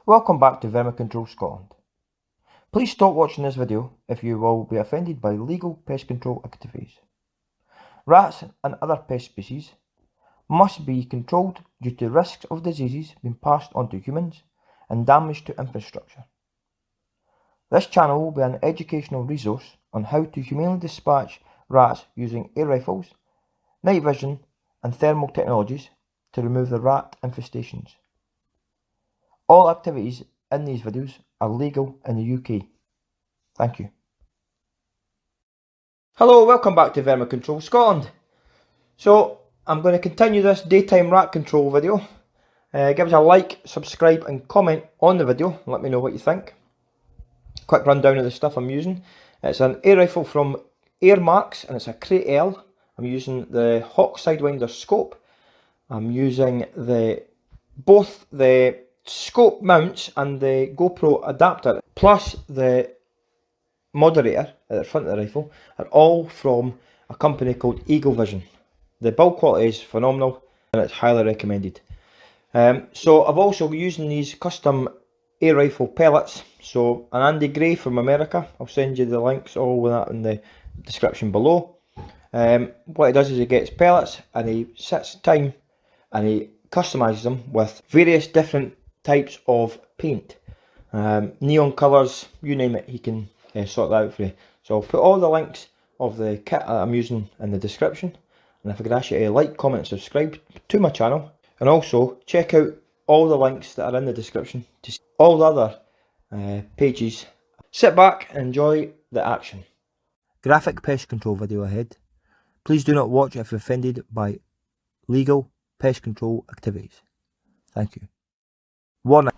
Welcome back to Vermin Control Scotland. Please stop watching this video if you will be offended by legal pest control activities. Rats and other pest species must be controlled due to risks of diseases being passed on to humans and damage to infrastructure. This channel will be an educational resource on how to humanely dispatch rats using air rifles, night vision and thermal technologies to remove the rat infestations. All activities in these videos are legal in the UK. Thank you. Hello, welcome back to Vermin Control Scotland. So, I'm going to continue this daytime rat control video. Give us a like, subscribe and comment on the video. Let me know what you think. Quick rundown of the stuff I'm using. It's an air rifle from Airmaks and it's a Krait L. I'm using the Hawke sidewinder scope. I'm using both the scope mounts and the GoPro adapter plus the moderator at the front of the rifle are all from a company called Eagle Vision. The build quality is phenomenal and it's highly recommended. So I've also using these custom air rifle pellets. So an Andy Gray from America, I'll send you the links, all of that in the description below. What he does is he gets pellets and he sets time and he customises them with various different types of paint. Neon colours, you name it, he can sort that out for you. So I'll put all the links of the kit that I'm using in the description. And if I could ask you to like, comment and subscribe to my channel. And also check out all the links that are in the description to see all the other pages. Sit back and enjoy the action. Graphic pest control video ahead. Please do not watch if you're offended by legal pest control activities. Thank you. Warning.